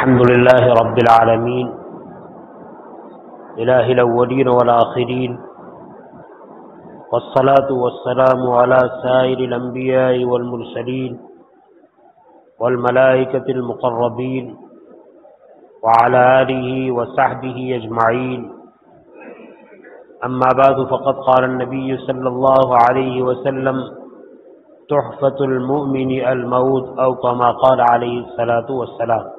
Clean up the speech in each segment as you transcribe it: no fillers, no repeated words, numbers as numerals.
الحمد لله رب العالمين إله الأولين والآخرين والصلاة والسلام على سائر الأنبياء والمرسلين والملائكة المقربين وعلى آله وصحبه أجمعين. أما بعد فقد قال النبي صلى الله عليه وسلم تحفة المؤمن الموت أو كما قال عليه الصلاة والسلام.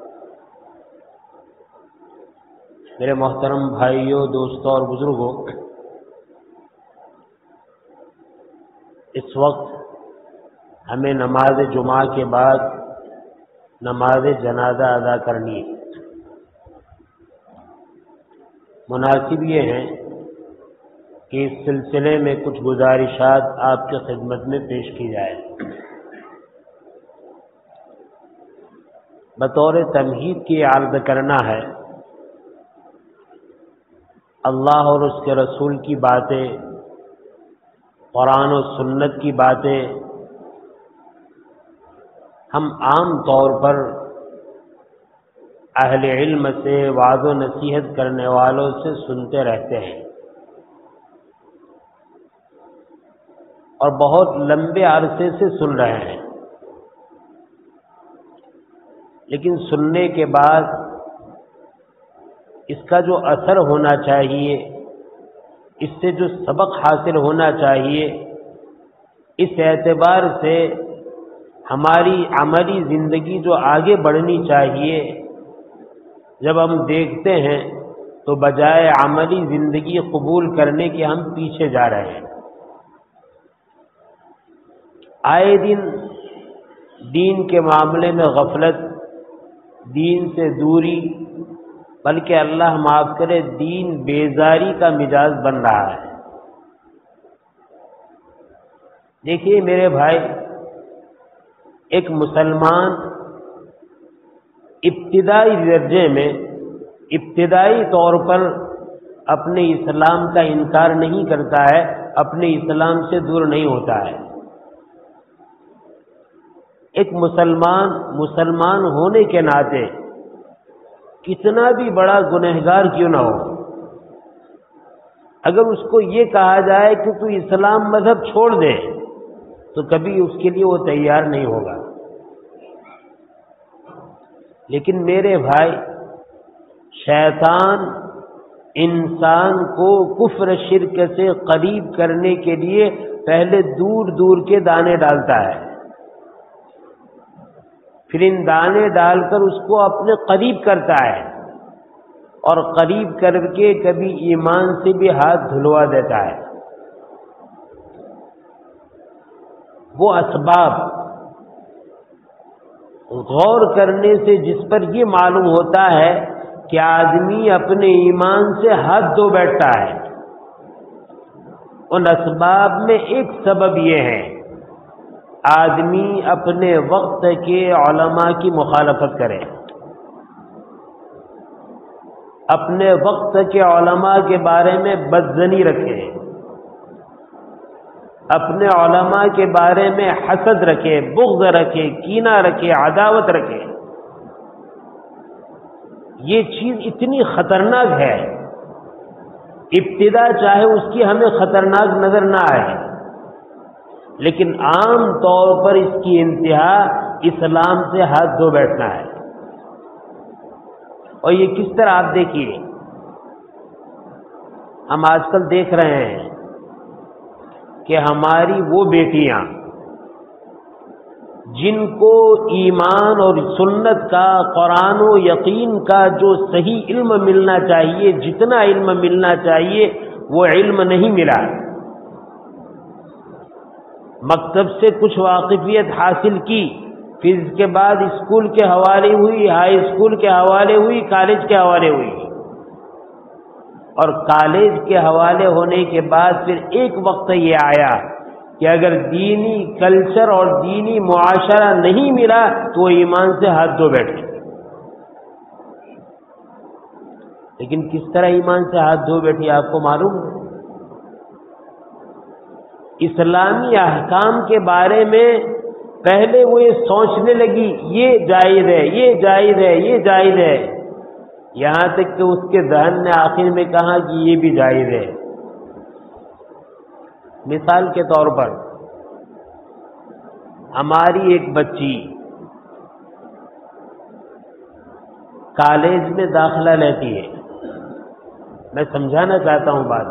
میرے محترم بھائیوں، دوستوں اور بزرگوں، اس وقت ہمیں نماز جمعہ کے بعد نماز جنازہ ادا کرنی ہے. مناسب یہ ہے کہ اس سلسلے میں کچھ گزارشات آپ کی خدمت میں پیش کی جائے. بطور تمہید کی عرض کرنا ہے، اللہ اور اس کے رسول کی باتیں، قرآن و سنت کی باتیں ہم عام طور پر اہل علم سے، وعظ و نصیحت کرنے والوں سے سنتے رہتے ہیں اور بہت لمبے عرصے سے سن رہے ہیں، لیکن سننے کے بعد اس کا جو اثر ہونا چاہیے، اس سے جو سبق حاصل ہونا چاہیے، اس اعتبار سے ہماری عملی زندگی جو آگے بڑھنی چاہیے، جب ہم دیکھتے ہیں تو بجائے عملی زندگی قبول کرنے کے ہم پیچھے جا رہے ہیں. آئے دن دین کے معاملے میں غفلت، دین سے دوری، بلکہ اللہ معاف کرے دین بیزاری کا مزاج بن رہا ہے. دیکھیے میرے بھائی، ایک مسلمان ابتدائی درجے میں، ابتدائی طور پر اپنے اسلام کا انکار نہیں کرتا ہے، اپنے اسلام سے دور نہیں ہوتا ہے. ایک مسلمان ہونے کے ناطے کتنا بھی بڑا گنہگار کیوں نہ ہو، اگر اس کو یہ کہا جائے کہ تو اسلام مذہب چھوڑ دے تو کبھی اس کے لیے وہ تیار نہیں ہوگا. لیکن میرے بھائی، شیطان انسان کو کفر شرک سے قریب کرنے کے لیے پہلے دور دور کے دانے ڈالتا ہے، پھر ان دانے ڈال کر اس کو اپنے قریب کرتا ہے، اور قریب کر کے کبھی ایمان سے بھی ہاتھ دھلوا دیتا ہے. وہ اسباب غور کرنے سے جس پر یہ معلوم ہوتا ہے کہ آدمی اپنے ایمان سے ہاتھ دھو بیٹھتا ہے، ان اسباب میں ایک سبب یہ ہے، آدمی اپنے وقت کے علماء کی مخالفت کرے، اپنے وقت کے علماء کے بارے میں بدظنی رکھے، اپنے علماء کے بارے میں حسد رکھے، بغض رکھے، کینہ رکھے، عداوت رکھے. یہ چیز اتنی خطرناک ہے، ابتدا چاہے اس کی ہمیں خطرناک نظر نہ آئے، لیکن عام طور پر اس کی انتہا اسلام سے ہاتھ دھو بیٹھنا ہے. اور یہ کس طرح آپ دیکھیے، ہم آج کل دیکھ رہے ہیں کہ ہماری وہ بیٹیاں جن کو ایمان اور سنت کا، قرآن و یقین کا جو صحیح علم ملنا چاہیے، جتنا علم ملنا چاہیے وہ علم نہیں ملا، مکتب سے کچھ واقفیت حاصل کی، پھر اس کے بعد اسکول کے حوالے ہوئی، ہائی اسکول کے حوالے ہوئی، کالج کے حوالے ہوئی، اور کالج کے حوالے ہونے کے بعد پھر ایک وقت یہ آیا کہ اگر دینی کلچر اور دینی معاشرہ نہیں ملا تو وہ ایمان سے ہاتھ دھو بیٹھے. لیکن کس طرح ایمان سے ہاتھ دھو بیٹھی آپ کو معلوم ہے؟ اسلامی احکام کے بارے میں پہلے وہ یہ سوچنے لگی یہ جائز ہے، یہ جائز ہے، یہ جائز ہے، یہاں تک کہ اس کے ذہن نے آخر میں کہا کہ یہ بھی جائز ہے۔ مثال کے طور پر ہماری ایک بچی کالج میں داخلہ لیتی ہے، میں سمجھانا چاہتا ہوں بات،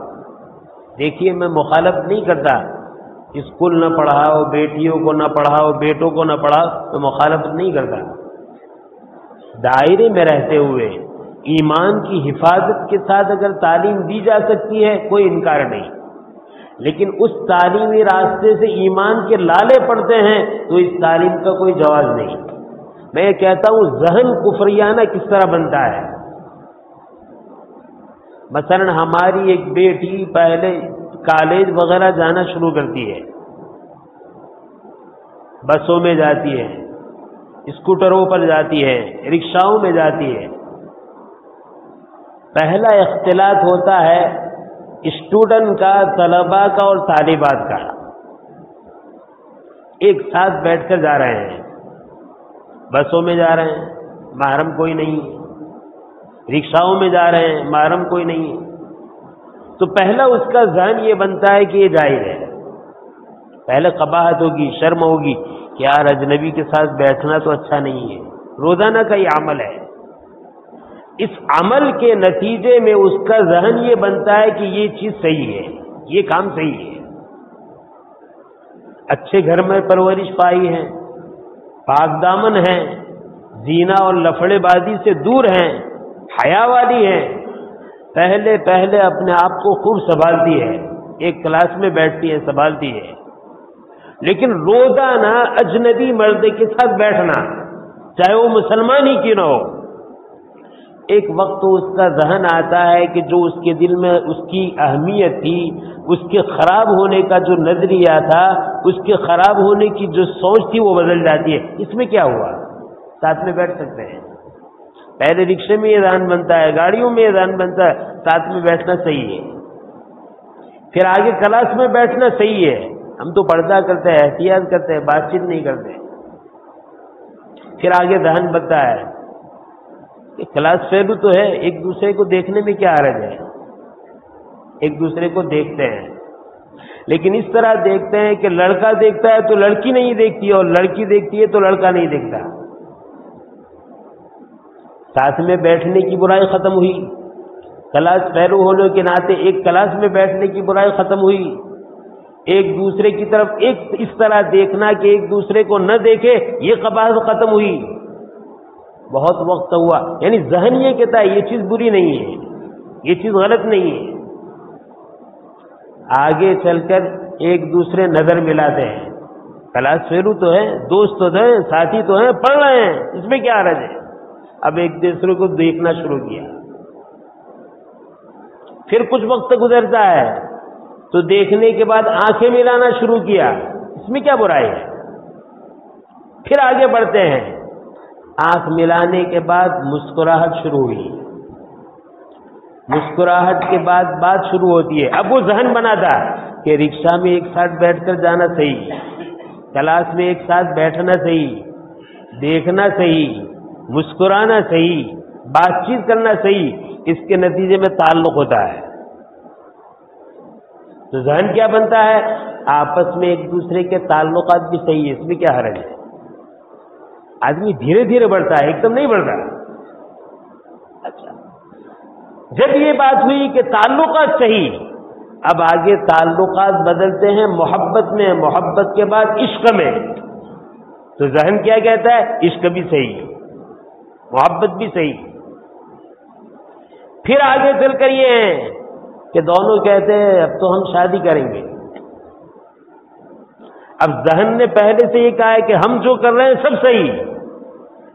دیکھیے میں مخالفت نہیں کرتا، اسکول نہ پڑھاؤ، بیٹیوں کو نہ پڑھاؤ، بیٹوں کو نہ پڑھاؤ، میں مخالفت نہیں کرتا، دائرے میں رہتے ہوئے ایمان کی حفاظت کے ساتھ اگر تعلیم دی جا سکتی ہے کوئی انکار نہیں، لیکن اس تعلیمی راستے سے ایمان کے لالے پڑتے ہیں تو اس تعلیم کا کوئی جواز نہیں۔ میں یہ کہتا ہوں ذہن کفریانہ کس طرح بنتا ہے۔ مثلا ہماری ایک بیٹی پہلے کالج وغیرہ جانا شروع کرتی ہے، بسوں میں جاتی ہے، اسکوٹروں پر جاتی ہے، رکشاؤں میں جاتی ہے، پہلا اختلاط ہوتا ہے اسٹوڈنٹ کا، طلباء کا اور طالبات کا، ایک ساتھ بیٹھ کر جا رہے ہیں، بسوں میں جا رہے ہیں، محرم کوئی نہیں، رکشاؤں میں جا رہے ہیں، محرم کوئی نہیں، تو پہلا اس کا ذہن یہ بنتا ہے کہ یہ جائز ہے، پہلے قباحت ہوگی، شرم ہوگی کہ یار اجنبی کے ساتھ بیٹھنا تو اچھا نہیں ہے، روزانہ کا یہ عمل ہے، اس عمل کے نتیجے میں اس کا ذہن یہ بنتا ہے کہ یہ چیز صحیح ہے، یہ کام صحیح ہے، اچھے گھر میں پرورش پائی ہے، پاک دامن ہیں، زینا اور لفڑے بازی سے دور ہیں، حیا والی ہیں، پہلے پہلے اپنے آپ کو خوب سنبھالتی ہے، ایک کلاس میں بیٹھتی ہے سنبھالتی ہے، لیکن روزانہ اجنبی مرد کے ساتھ بیٹھنا چاہے وہ مسلمان ہی کیوں نہ ہو، ایک وقت تو اس کا ذہن آتا ہے کہ جو اس کے دل میں اس کی اہمیت تھی، اس کے خراب ہونے کا جو نظریہ تھا، اس کے خراب ہونے کی جو سوچ تھی وہ بدل جاتی ہے۔ اس میں کیا ہوا، ساتھ میں بیٹھ سکتے ہیں، پہلے رکشے میں یہ ذہن بنتا ہے، گاڑیوں میں یہ ذہن بنتا ہے ساتھ میں بیٹھنا صحیح ہے، پھر آگے کلاس میں بیٹھنا صحیح ہے، ہم تو پردہ کرتے ہیں، احتیاط کرتے ہیں، بات چیت نہیں کرتے، پھر آگے ذہن بنتا ہے کہ کلاس فیلو تو ہے، ایک دوسرے کو دیکھنے میں کیا حرج ہے، ایک دوسرے کو دیکھتے ہیں، لیکن اس طرح دیکھتے ہیں کہ لڑکا دیکھتا ہے تو لڑکی نہیں دیکھتی اور لڑکی دیکھتی ہے تو لڑکا نہیں دیکھتا، ساتھ میں بیٹھنے کی برائی ختم ہوئی، کلاس فیلو ہونے کے ناطے ایک کلاس میں بیٹھنے کی برائی ختم ہوئی، ایک دوسرے کی طرف ایک اس طرح دیکھنا کہ ایک دوسرے کو نہ دیکھے یہ قباحت ختم ہوئی، بہت وقت ہوا، یعنی ذہن یہ کہتا ہے یہ چیز بری نہیں ہے، یہ چیز غلط نہیں ہے، آگے چل کر ایک دوسرے نظر ملاتے ہیں، کلاس فیلو تو ہے، دوست تو ہیں، ساتھی تو ہیں، پڑھ رہے ہیں، اس میں کیا حرج ہے، اب ایک دوسرے کو دیکھنا شروع کیا، پھر کچھ وقت گزرتا ہے تو دیکھنے کے بعد آنکھیں ملانا شروع کیا، اس میں کیا برائی ہے، پھر آگے بڑھتے ہیں، آنکھ ملانے کے بعد مسکراہٹ شروع ہوئی، مسکراہٹ کے بعد بات شروع ہوتی ہے، اب وہ ذہن بنا تھا کہ رکشہ میں ایک ساتھ بیٹھ کر جانا صحیح، کلاس میں ایک ساتھ بیٹھنا صحیح، دیکھنا صحیح، مسکرانا صحیح، بات چیت کرنا صحیح، اس کے نتیجے میں تعلق ہوتا ہے، تو ذہن کیا بنتا ہے، آپس میں ایک دوسرے کے تعلقات بھی صحیح ہے، اس میں کیا حرج ہے، آدمی دھیرے دھیرے بڑھتا ہے، ایک دم نہیں بڑھتا۔ اچھا، جب یہ بات ہوئی کہ تعلقات صحیح، اب آگے تعلقات بدلتے ہیں محبت میں، محبت کے بعد عشق میں، تو ذہن کیا کہتا ہے، عشق بھی صحیح، محبت بھی صحیح، پھر آگے چل کر یہ ہے کہ دونوں کہتے ہیں اب تو ہم شادی کریں گے، اب ذہن نے پہلے سے یہ کہا ہے کہ ہم جو کر رہے ہیں سب صحیح،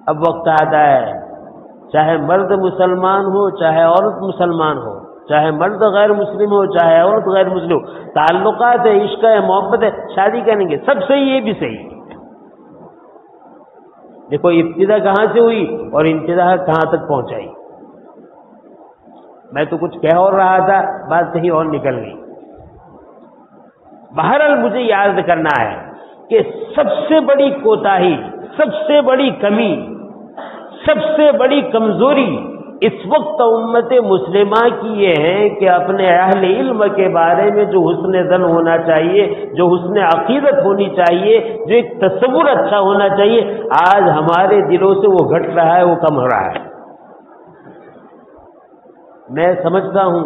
اب وقت آتا ہے چاہے مرد مسلمان ہو چاہے عورت مسلمان ہو، چاہے مرد غیر مسلم ہو چاہے عورت غیر مسلم ہو، تعلقات ہے، عشق ہے، محبت ہے، شادی کریں گے، سب صحیح، یہ بھی صحیح۔ دیکھو ابتدا کہاں سے ہوئی اور انتہا کہاں تک پہنچائی، میں تو کچھ کہہ اور رہا تھا، بات صحیح اور نکل گئی۔ بہرحال مجھے یاد کرنا ہے کہ سب سے بڑی کوتاہی، سب سے بڑی کمی، سب سے بڑی کمزوری اس وقت امت مسلمہ کی یہ ہے کہ اپنے اہل علم کے بارے میں جو حسن ظن ہونا چاہیے، جو حسن عقیدت ہونی چاہیے، جو ایک تصور اچھا ہونا چاہیے، آج ہمارے دلوں سے وہ گھٹ رہا ہے، وہ کم ہو رہا ہے۔ میں سمجھتا ہوں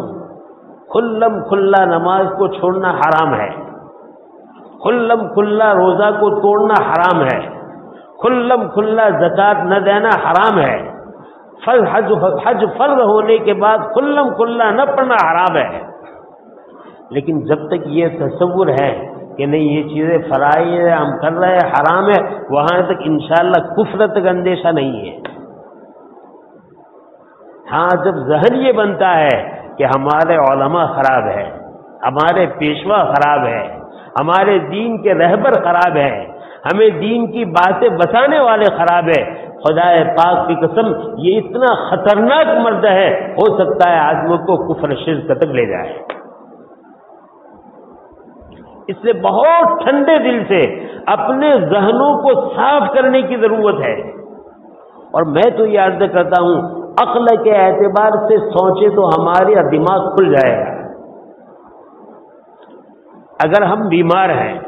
کھلم کھلا نماز کو چھوڑنا حرام ہے، کھلم کھلا روزہ کو توڑنا حرام ہے، کھلم کھلا زکوٰۃ نہ دینا حرام ہے، حج فرض ہونے کے بعد کھلم کھلا نہ پڑھنا حرام ہے۔ لیکن جب تک یہ تصور ہے کہ نہیں یہ چیزیں فرائض ہے، ہم کر رہے ہیں، حرام ہے، وہاں تک انشاءاللہ کفر تک اندیشہ نہیں ہے۔ ہاں جب ذہن یہ بنتا ہے کہ ہمارے علماء خراب ہے، ہمارے پیشوا خراب ہے، ہمارے دین کے رہبر خراب ہے، ہمیں دین کی باتیں بتانے والے خراب ہے، خدا پاک کی قسم یہ اتنا خطرناک مرد ہے، ہو سکتا ہے آدمی کو کفر شرک تک لے جائے۔ اس لیے بہت ٹھنڈے دل سے اپنے ذہنوں کو صاف کرنے کی ضرورت ہے۔ اور میں تو یہ عرض کرتا ہوں عقل کے اعتبار سے سوچے تو ہمارا دماغ کھل جائے گا۔ اگر ہم بیمار ہیں،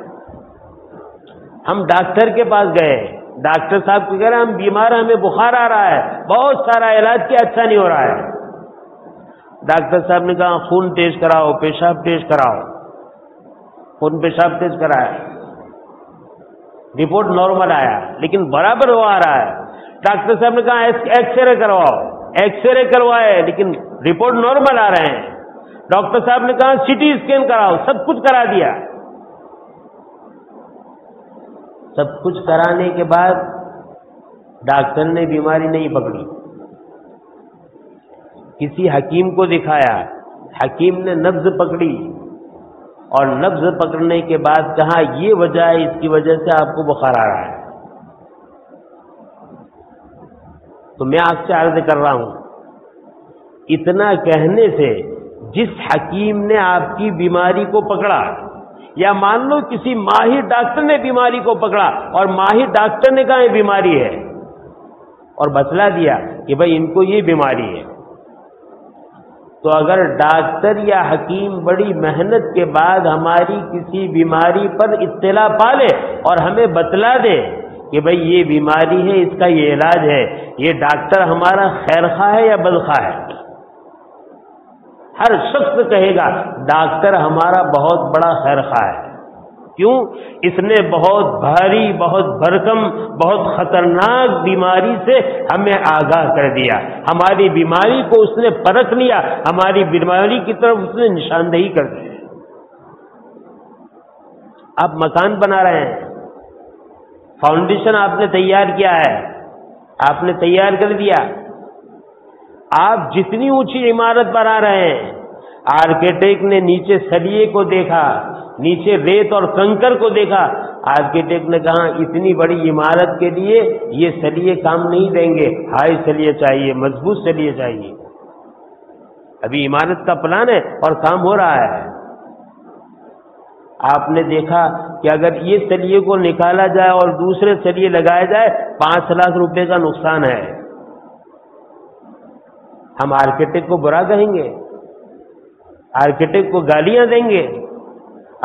ہم ڈاکٹر کے پاس گئے، ڈاکٹر صاحب کو کہہ رہے ہیں ہم بیمار ہیں، ہمیں بخار آ رہا ہے، بہت سارا علاج کیا، اچھا نہیں ہو رہا ہے۔ ڈاکٹر صاحب نے کہا خون ٹیسٹ کراؤ، پیشاب ٹیسٹ کراؤ، خون پیشاب ٹیسٹ کرایا، رپورٹ نارمل آیا، لیکن برابر وہ آ رہا ہے۔ ڈاکٹر صاحب نے کہا ایکس رے کرواؤ، ایکس رے کروائے، لیکن رپورٹ نارمل آ رہے ہیں۔ ڈاکٹر صاحب نے کہا سی ٹی اسکین کراؤ، سب کچھ کرا دیا۔ سب کچھ کرانے کے بعد ڈاکٹر نے بیماری نہیں پکڑی، کسی حکیم کو دکھایا، حکیم نے نبض پکڑی، اور نبض پکڑنے کے بعد کہا یہ وجہ ہے، اس کی وجہ سے آپ کو بخار آ رہا ہے۔ تو میں آپ سے عرض کر رہا ہوں، اتنا کہنے سے جس حکیم نے آپ کی بیماری کو پکڑا، یا مان لو کسی ماہر ڈاکٹر نے بیماری کو پکڑا اور ماہر ڈاکٹر نے کہا یہ بیماری ہے اور بتلا دیا کہ بھائی ان کو یہ بیماری ہے، تو اگر ڈاکٹر یا حکیم بڑی محنت کے بعد ہماری کسی بیماری پر اطلاع پا لے اور ہمیں بتلا دے کہ بھئی یہ بیماری ہے، اس کا یہ علاج ہے، یہ ڈاکٹر ہمارا خیر خواہ ہے یا بدخواہ ہے؟ ہر شخص کہے گا ڈاکٹر ہمارا بہت بڑا خیر خواہ ہے۔ کیوں؟ اس نے بہت بھاری، بہت بھرکم، بہت خطرناک بیماری سے ہمیں آگاہ کر دیا، ہماری بیماری کو اس نے پرکھ لیا، ہماری بیماری کی طرف اس نے نشاندہی کر دی۔ آپ مکان بنا رہے ہیں، فاؤنڈیشن آپ نے تیار کیا ہے، آپ نے تیار کر دیا، آپ جتنی اونچی عمارت بنا رہے ہیں، آرکیٹیکٹ نے نیچے سلیے کو دیکھا، نیچے ریت اور کنکر کو دیکھا، آرکیٹیکٹ نے کہا اتنی بڑی عمارت کے لیے یہ سلیے کام نہیں دیں گے، ہائی سلیے چاہیے، مضبوط سلیے چاہیے۔ ابھی عمارت کا پلان ہے اور کام ہو رہا ہے، آپ نے دیکھا کہ اگر یہ سلیے کو نکالا جائے اور دوسرے سلیے لگائے جائے 5 لاکھ روپے کا نقصان ہے۔ ہم آرکیٹیکٹ کو برا کہیں گے، آرکیٹیکٹ کو گالیاں دیں گے،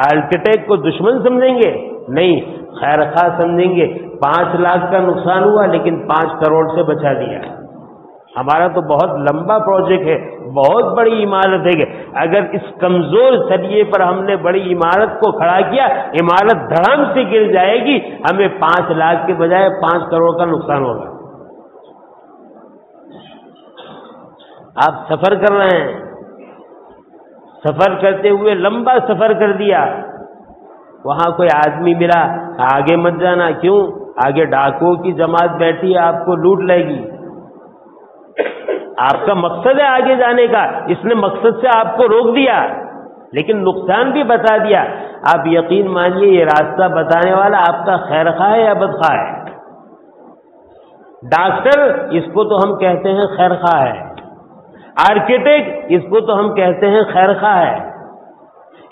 آرکیٹیکٹ کو دشمن سمجھیں گے؟ نہیں، خیر خواہ سمجھیں گے۔ 5 لاکھ کا نقصان ہوا لیکن 5 کروڑ سے بچا دیا۔ ہمارا تو بہت لمبا پروجیکٹ ہے، بہت بڑی عمارت ہے، اگر اس کمزور سلیے پر ہم نے بڑی عمارت کو کھڑا کیا، عمارت دھڑام سے گر جائے گی، ہمیں 5 لاکھ کے بجائے 5 کروڑ کا نقصان ہوگا۔ آپ سفر کر رہے ہیں، سفر کرتے ہوئے لمبا سفر کر دیا، وہاں کوئی آدمی ملا، آگے مت جانا، کیوں؟ آگے ڈاکوؤں کی جماعت بیٹھی ہے، آپ کو لوٹ لے گی۔ آپ کا مقصد ہے آگے جانے کا، اس نے مقصد سے آپ کو روک دیا لیکن نقصان بھی بتا دیا۔ آپ یقین مانیے یہ راستہ بتانے والا آپ کا خیر خواہ ہے یا بدخواہ ہے؟ ڈاکٹر اس کو تو ہم کہتے ہیں خیر خواہ ہے، آرکیٹیکٹ اس کو تو ہم کہتے ہیں خیر خواہ ہے،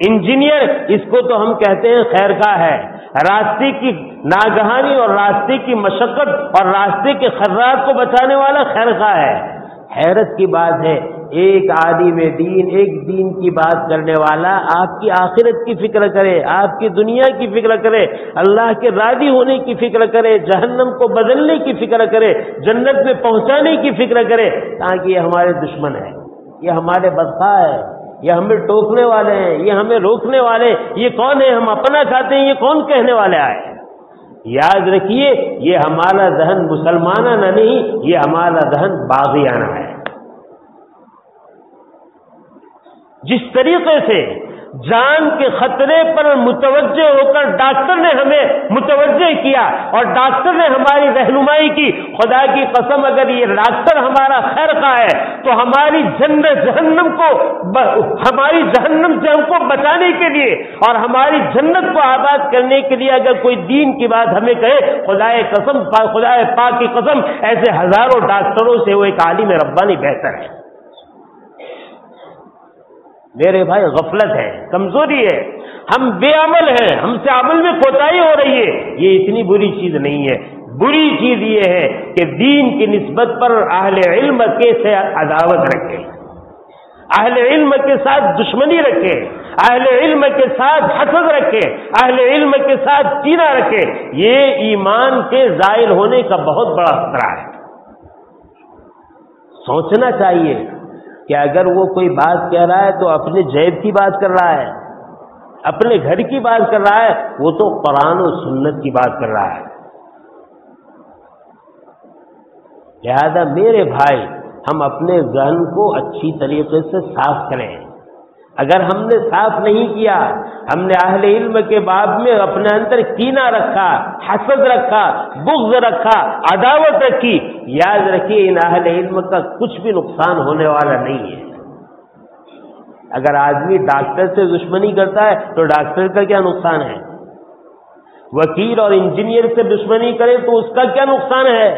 انجینئر اس کو تو ہم کہتے ہیں خیر خواہ ہے، راستے کی ناگہانی اور راستے کی مشقت اور راستے کے خطرات کو بچانے والا خیرخواہ ہے۔ حیرت کی بات ہے، ایک عالم دین، ایک دین کی بات کرنے والا آپ کی آخرت کی فکر کرے، آپ کی دنیا کی فکر کرے، اللہ کے راضی ہونے کی فکر کرے، جہنم کو بدلنے کی فکر کرے، جنت میں پہنچانے کی فکر کرے، تاکہ یہ ہمارے دشمن ہیں، یہ ہمارے بدخواہ ہیں، یہ ہمیں ٹوکنے والے ہیں، یہ ہمیں روکنے والے، یہ کون ہے، ہم اپنا چاہتے ہیں، یہ کون کہنے والے آئے۔ یاد رکھیے، یہ ہمارا ذہن مسلمانانہ نہیں، یہ ہمارا ذہن باغیانہ ہے۔ جس طریقے سے جان کے خطرے پر متوجہ ہو کر ڈاکٹر نے ہمیں متوجہ کیا اور ڈاکٹر نے ہماری رہنمائی کی، خدا کی قسم اگر یہ ڈاکٹر ہمارا خیر خواہ ہے تو ہماری جہنم کو بچانے کے لیے اور ہماری جنت کو آباد کرنے کے لیے اگر کوئی دین کی بات ہمیں کہے، خدا پاک کی قسم ایسے ہزاروں ڈاکٹروں سے وہ ایک عالم ربانی بہتر ہے۔ میرے بھائی، غفلت ہے، کمزوری ہے، ہم بے عمل ہیں، ہم سے عمل میں کوتاہی ہو رہی ہے۔ یہ اتنی بری چیز نہیں ہے، بری چیز یہ ہے کہ دین کی نسبت پر اہل علم کے سے عداوت رکھے، اہل علم کے ساتھ دشمنی رکھے، اہل علم کے ساتھ حسد رکھے، اہل علم کے ساتھ کینہ رکھے۔ یہ ایمان کے زائل ہونے کا بہت بڑا خطرہ ہے۔ سوچنا چاہیے کہ اگر وہ کوئی بات کہہ رہا ہے تو اپنے جیب کی بات کر رہا ہے، اپنے گھر کی بات کر رہا ہے، وہ تو قرآن و سنت کی بات کر رہا ہے۔ لہذا میرے بھائی، ہم اپنے ذہن کو اچھی طریقے سے صاف کریں۔ اگر ہم نے صاف نہیں کیا، ہم نے اہل علم کے باب میں اپنے اندر کینہ رکھا، حسد رکھا، بغض رکھا، عداوت رکھی، یاد رکھیے ان اہل علم کا کچھ بھی نقصان ہونے والا نہیں ہے۔ اگر آدمی ڈاکٹر سے دشمنی کرتا ہے تو ڈاکٹر کا کیا نقصان ہے؟ وکیل اور انجینئر سے دشمنی کرے تو اس کا کیا نقصان ہے؟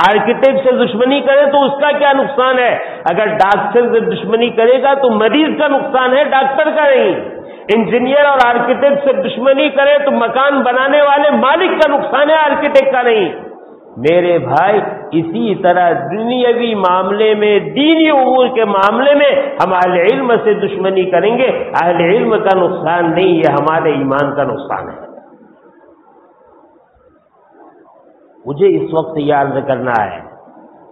آرکیٹیکٹ سے دشمنی کرے تو اس کا کیا نقصان ہے؟ اگر ڈاکٹر سے دشمنی کرے گا تو مریض کا نقصان ہے، ڈاکٹر کا نہیں۔ انجینئر اور آرکیٹیکٹ سے دشمنی کرے تو مکان بنانے والے مالک کا نقصان ہے، آرکیٹیکٹ کا نہیں۔ میرے بھائی، اسی طرح دنیاوی معاملے میں، دینی امور کے معاملے میں ہم اہل علم سے دشمنی کریں گے، اہل علم کا نقصان نہیں، یہ ہمارے ایمان کا نقصان ہے۔ مجھے اس وقت یہ عرض کرنا ہے،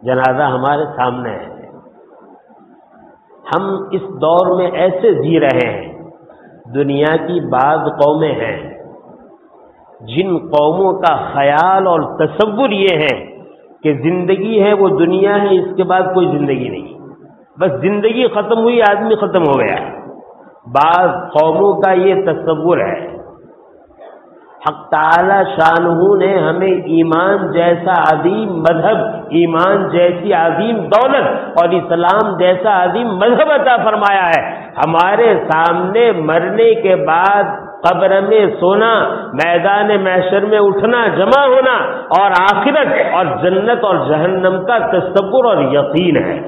جنازہ ہمارے سامنے ہے، ہم اس دور میں ایسے جی رہے ہیں، دنیا کی بعض قومیں ہیں جن قوموں کا خیال اور تصور یہ ہے کہ زندگی ہے وہ دنیا ہے، اس کے بعد کوئی زندگی نہیں، بس زندگی ختم ہوئی، آدمی ختم ہو گیا۔ بعض قوموں کا یہ تصور ہے۔ حق تعالی شانہ نے ہمیں ایمان جیسا عظیم مذہب، ایمان جیسی عظیم دولت اور اسلام جیسا عظیم مذہب عطا فرمایا ہے۔ ہمارے سامنے مرنے کے بعد قبر میں سونا، میدان محشر میں اٹھنا، جمع ہونا اور آخرت اور جنت اور جہنم کا تصور اور یقین ہے۔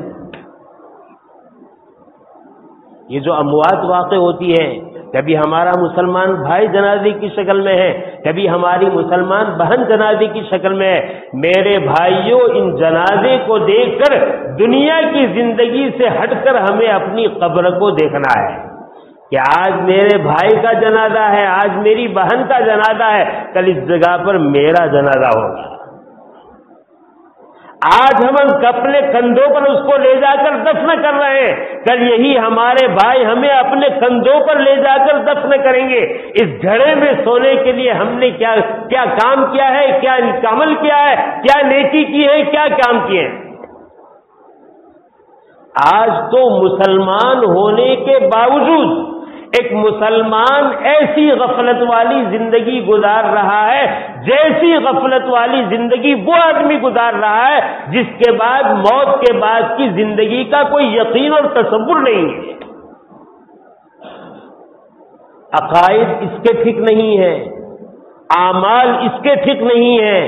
یہ جو اموات واقع ہوتی ہے، کبھی ہمارا مسلمان بھائی جنازے کی شکل میں ہے، کبھی ہماری مسلمان بہن جنازے کی شکل میں ہے۔ میرے بھائیوں، ان جنازے کو دیکھ کر دنیا کی زندگی سے ہٹ کر ہمیں اپنی قبر کو دیکھنا ہے کہ آج میرے بھائی کا جنازہ ہے، آج میری بہن کا جنازہ ہے، کل اس جگہ پر میرا جنازہ ہوگا۔ آج ہم اپنے کندھوں پر اس کو لے جا کر دفن کر رہے ہیں، کل یہی ہمارے بھائی ہمیں اپنے کندھوں پر لے جا کر دفن کریں گے۔ اس گھڑے میں سونے کے لیے ہم نے کیا کام کیا ہے، کیا عمل کیا ہے، کیا نیکی کی ہے، کیا کام کیے ہیں۔ آج تو مسلمان ہونے کے باوجود ایک مسلمان ایسی غفلت والی زندگی گزار رہا ہے جیسی غفلت والی زندگی وہ آدمی گزار رہا ہے جس کے بعد موت کے بعد کی زندگی کا کوئی یقین اور تصور نہیں ہے۔ عقائد اس کے ٹھیک نہیں ہے، اعمال اس کے ٹھیک نہیں ہے،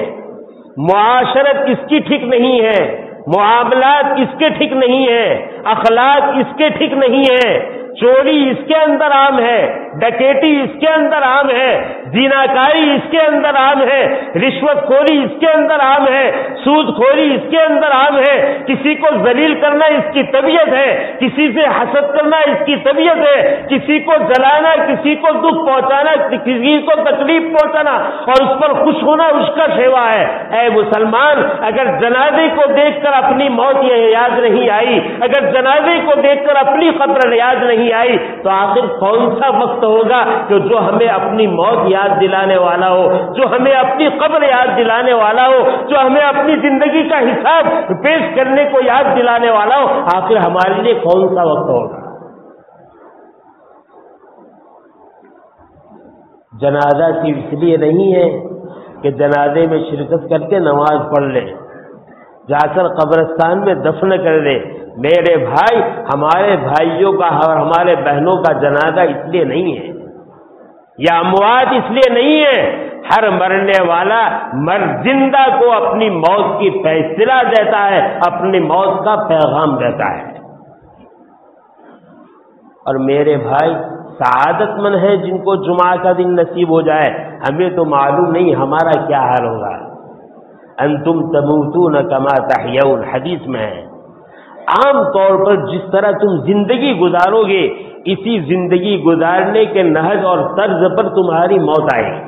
معاشرت اس کی ٹھیک نہیں ہے، معاملات اس کے ٹھیک نہیں ہے، اخلاق اس کے ٹھیک نہیں ہے، چوری اس کے اندر عام ہے، ڈکیٹی اس کے اندر عام ہے، زناکاری اس کے اندر عام ہے، رشوت خوری اس کے اندر عام ہے، سود خوری اس کے اندر عام ہے، کسی کو ذلیل کرنا اس کی طبیعت ہے، کسی سے حسد کرنا اس کی طبیعت ہے، کسی کو جلانا، کسی کو دکھ پہنچانا، کسی کو تکلیف پہنچانا اور اس پر خوش ہونا اس کا شیوا ہے۔ اے مسلمان، اگر جنازے کو دیکھ کر اپنی موت یہ یاد نہیں آئی، اگر جنازے کو دیکھ کر اپنی قبر یاد نہیں آئی، تو آخر کون سا وقت ہوگا کہ جو ہمیں اپنی موت یاد دلانے والا ہو، جو ہمیں اپنی قبر یاد دلانے والا ہو، جو ہمیں اپنی زندگی کا حساب پیش کرنے کو یاد دلانے والا ہو؟ آخر ہمارے لیے کون سا وقت ہوگا؟ جنازہ صرف اس لیے نہیں ہے کہ جنازے میں شرکت کر کے نماز پڑھ لیں، جا کر قبرستان میں دفن کر دے۔ میرے بھائی، ہمارے بھائیوں کا اور ہمارے بہنوں کا جنازہ اس لیے نہیں ہے، یا اموات اس لیے نہیں ہے۔ ہر مرنے والا زندہ کو اپنی موت کی فیصلہ دیتا ہے، اپنی موت کا پیغام دیتا ہے۔ اور میرے بھائی، سعادت مند ہے جن کو جمعہ کا دن نصیب ہو جائے، ہمیں تو معلوم نہیں ہمارا کیا حال ہوگا۔ انتم تموتون کما تحیون، حدیث میں ہے۔ عام طور پر جس طرح تم زندگی گزارو گے، اسی زندگی گزارنے کے نہج اور طرز پر تمہاری موت آئے گی۔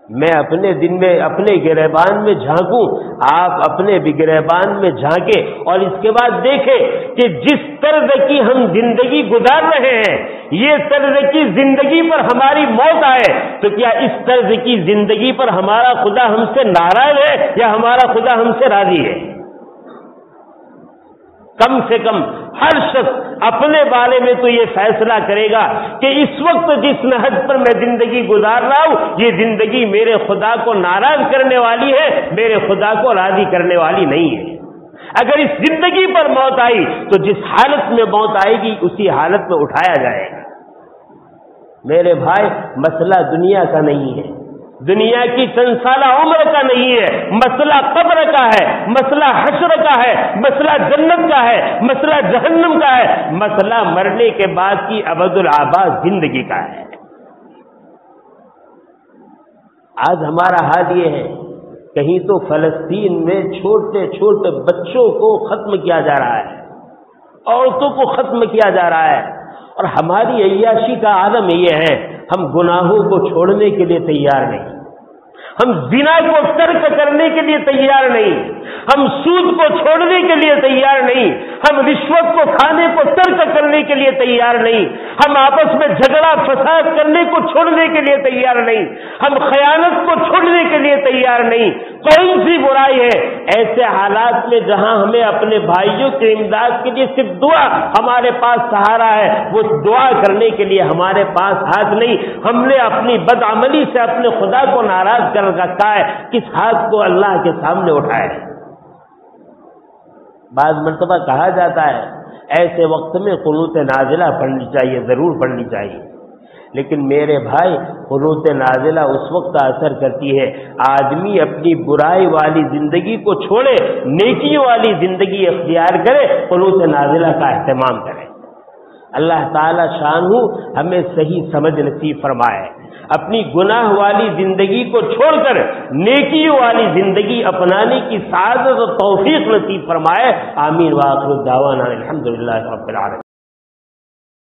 میں اپنے دن میں اپنے گریبان میں جھانکوں، آپ اپنے بھی گریبان میں جھانکیں اور اس کے بعد دیکھیں کہ جس طرز کی ہم زندگی گزار رہے ہیں، یہ طرز کی زندگی پر ہماری موت آئے تو کیا اس طرز کی زندگی پر ہمارا خدا ہم سے ناراض ہے یا ہمارا خدا ہم سے راضی ہے؟ کم سے کم ہر شخص اپنے بارے میں تو یہ فیصلہ کرے گا کہ اس وقت جس نہج پر میں زندگی گزار رہا ہوں، یہ زندگی میرے خدا کو ناراض کرنے والی ہے، میرے خدا کو راضی کرنے والی نہیں ہے۔ اگر اس زندگی پر موت آئی تو جس حالت میں موت آئے گی اسی حالت میں اٹھایا جائے گا۔ میرے بھائی، مسئلہ دنیا کا نہیں ہے، دنیا کی چند سالہ عمر کا نہیں ہے، مسئلہ قبر کا ہے، مسئلہ حشر کا ہے، مسئلہ جنت کا ہے، مسئلہ جہنم کا ہے، مسئلہ مرنے کے بعد کی ابد الآباد زندگی کا ہے۔ آج ہمارا حال یہ ہے، کہیں تو فلسطین میں چھوٹے چھوٹے بچوں کو ختم کیا جا رہا ہے، عورتوں کو ختم کیا جا رہا ہے، اور ہماری عیاشی کا عالم یہ ہے، ہم گناہوں کو چھوڑنے کے لیے تیار نہیں، ہم زنا کو ترک کرنے کے لیے تیار نہیں، ہم سود کو چھوڑنے کے لیے تیار نہیں، ہم رشوت کو کھانے کو ترک کرنے کے لیے تیار نہیں، ہم آپس میں جھگڑا فساد کرنے کو چھوڑنے کے لیے تیار نہیں، ہم خیانت کو چھوڑنے کے لیے تیار نہیں۔ کون سی برائی ہے ایسے حالات میں جہاں ہمیں اپنے بھائیوں کی امداد کے لیے صرف دعا ہمارے پاس سہارا ہے، وہ دعا کرنے کے لیے ہمارے پاس ہاتھ نہیں؟ ہم نے اپنی بدعملی سے اپنے خدا کو ناراض کر رکھا ہے، کس ہاتھ کو اللہ کے سامنے اٹھائے؟ بعض مرتبہ کہا جاتا ہے ایسے وقت میں قنوت نازلہ پڑھنی چاہیے، ضرور پڑھنی چاہیے، لیکن میرے بھائی، قنوت نازلہ اس وقت اثر کرتی ہے آدمی اپنی برائی والی زندگی کو چھوڑے، نیکیوں والی زندگی اختیار کرے، قنوت نازلہ کا اہتمام کرے۔ اللہ تعالی شانہ ہمیں صحیح سمجھ نصیب فرمائے، اپنی گناہ والی زندگی کو چھوڑ کر نیکیوں والی زندگی اپنانے کی سعادت و توفیق نصیب فرمائے۔ آمین۔ وآخر دعوانا الحمدللہ رب العالمین۔